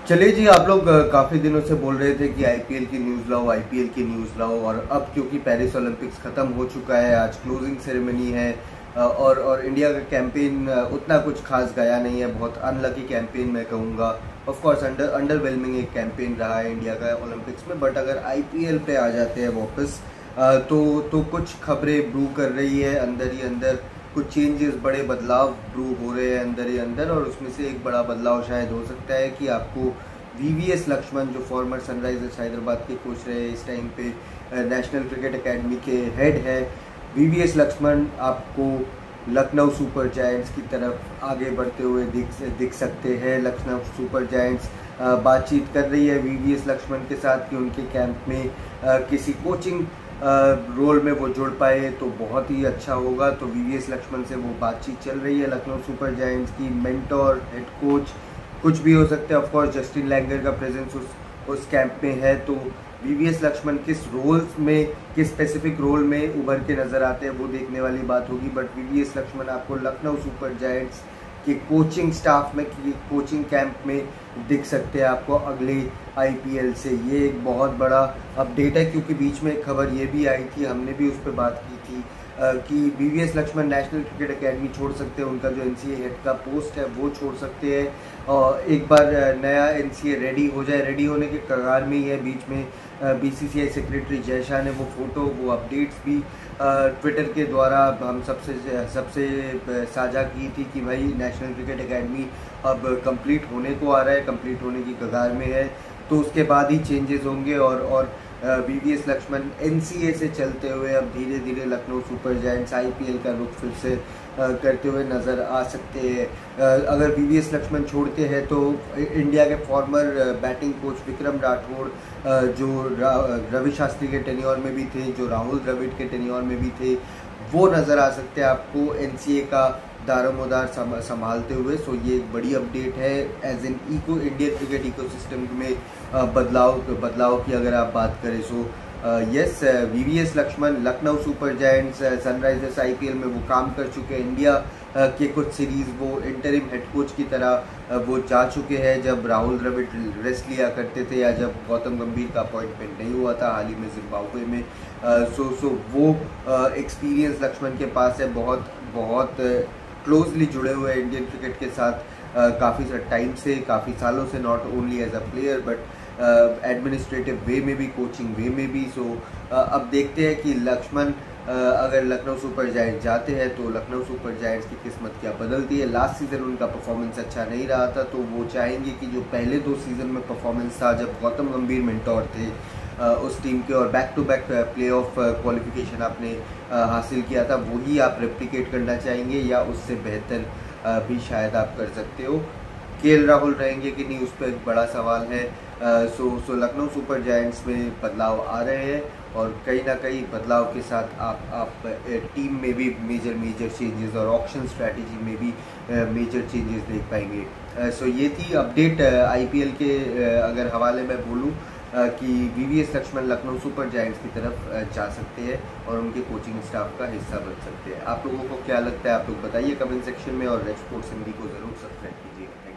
चलिए जी, आप लोग काफ़ी दिनों से बोल रहे थे कि आईपीएल की न्यूज़ लाओ, आईपीएल की न्यूज़ लाओ। और अब क्योंकि पेरिस ओलंपिक्स ख़त्म हो चुका है, आज क्लोजिंग सेरेमनी है और इंडिया का कैंपेन उतना कुछ खास गया नहीं है। बहुत अनलकी कैंपेन मैं कहूँगा। ऑफ कोर्स अंडरवेलमिंग एक कैंपेन रहा है इंडिया का ओलंपिक्स में। बट अगर आईपीएल पे आ जाते हैं वापस तो कुछ खबरें ब्रू कर रही है अंदर ही अंदर। कुछ चेंजेस, बड़े बदलाव ब्रू हो रहे हैं अंदर ही अंदर। और उसमें से एक बड़ा बदलाव शायद हो सकता है कि आपको वीवीएस लक्ष्मण, जो फॉर्मर सनराइजर्स हैदराबाद के कोच रहे, इस टाइम पे नेशनल क्रिकेट एकेडमी के हेड है, वीवीएस लक्ष्मण आपको लखनऊ सुपर जायंट्स की तरफ आगे बढ़ते हुए दिख सकते हैं। लखनऊ सुपर जायंट्स बातचीत कर रही है वीवीएस लक्ष्मण के साथ कि उनके कैंप में किसी कोचिंग रोल में वो जुड़ पाए तो बहुत ही अच्छा होगा। तो वीवीएस लक्ष्मण से वो बातचीत चल रही है। लखनऊ सुपर जायंट्स की मेंटोर, हेड कोच कुछ भी हो सकते हैं। ऑफ कोर्स जस्टिन लैंगर का प्रेजेंस उस कैंप में है। तो वीवीएस लक्ष्मण किस रोल्स में, किस स्पेसिफिक रोल में उभर के नजर आते हैं वो देखने वाली बात होगी। बट वीवीएस लक्ष्मण आपको लखनऊ सुपर जायंट्स के कोचिंग स्टाफ में, कोचिंग कैंप में दिख सकते हैं आपको अगले आईपीएल से। ये एक बहुत बड़ा अपडेट है, क्योंकि बीच में एक खबर ये भी आई थी, हमने भी उस पर बात की थी कि VVS Laxman national cricket academy छोड़ सकते हैं। उनका जो एनसीए हेड का पोस्ट है वो छोड़ सकते हैं और एक बार नया एनसीए रेडी हो जाए। रेडी होने के कगार में ही है। बीच में बीसीसीआई सेक्रेटरी जय शाह ने वो फोटो, वो अपडेट्स भी ट्विटर के द्वारा हम सबसे साझा की थी कि भाई नेशनल क्रिकेट एकेडमी अब कंप्लीट होने को आ रहा है, कंप्लीट होने की कगार में है। तो उसके बाद ही चेंजेस होंगे और वीवीएस लक्ष्मण एनसीए से चलते हुए अब धीरे धीरे लखनऊ सुपर जायंट्स आईपीएल का रुख फिर से करते हुए नज़र आ सकते हैं। अगर वीवीएस लक्ष्मण छोड़ते हैं तो इंडिया के farmer batting coach Vikram Rathore, जो रवि शास्त्री के टेन्योर में भी थे, जो राहुल द्रविड़ के टेन्योर में भी थे, वो नज़र आ सकते हैं आपको एनसीए का दारोमदार संभालते हुए। सो ये एक बड़ी अपडेट है as an Indian cricket ecosystem में बदलाव की अगर आप बात करें। So yes, VVS Laxman Lucknow Super Giants, Sunrisers IPL में वो काम कर चुके हैं। इंडिया के कुछ सीरीज वो इंटरिम हेड कोच की तरह वो जा चुके हैं, जब राहुल द्रविड़ रेस्ट लिया करते थे या जब गौतम गंभीर का अपॉइंटमेंट नहीं हुआ था हाल ही में जिम्बाब्वे में। सो वो एक्सपीरियंस लक्ष्मण के पास है। बहुत क्लोजली जुड़े हुए हैं इंडियन क्रिकेट के साथ काफ़ी टाइम से, काफ़ी सालों से, not only as a player but administrative way में भी, कोचिंग वे में भी। सो अब देखते हैं कि लक्ष्मण अगर लखनऊ सुपर जायंट्स जाते हैं तो लखनऊ सुपर जायंट्स की किस्मत क्या बदलती है। लास्ट सीज़न उनका परफॉर्मेंस अच्छा नहीं रहा था, तो वो चाहेंगे कि जो पहले 2 सीज़न में परफॉर्मेंस था जब गौतम गंभीर मेंटोर थे उस टीम के, और back to back playoff qualification आपने हासिल किया था, वही आप रेप्लिकेट करना चाहेंगे या उससे बेहतर भी शायद आप कर सकते हो। केएल राहुल रहेंगे कि नहीं, उस पर एक बड़ा सवाल है। सो लखनऊ सुपर जायंट्स में बदलाव आ रहे हैं और कहीं ना कहीं बदलाव के साथ आप टीम में भी मेजर चेंजेस और ऑक्शन स्ट्रैटेजी में भी मेजर चेंजेस देख पाएंगे। सो ये थी अपडेट आईपीएल के अगर हवाले में बोलूँ कि VVS Laxman Lucknow Super Giants की तरफ जा सकते हैं और उनके कोचिंग स्टाफ का हिस्सा बन सकते हैं। आप लोगों को क्या लगता है, आप लोग बताइए कमेंट सेक्शन में, और रेड स्पोर्ट्स हिंदी को ज़रूर सब्सक्राइब कीजिएगा।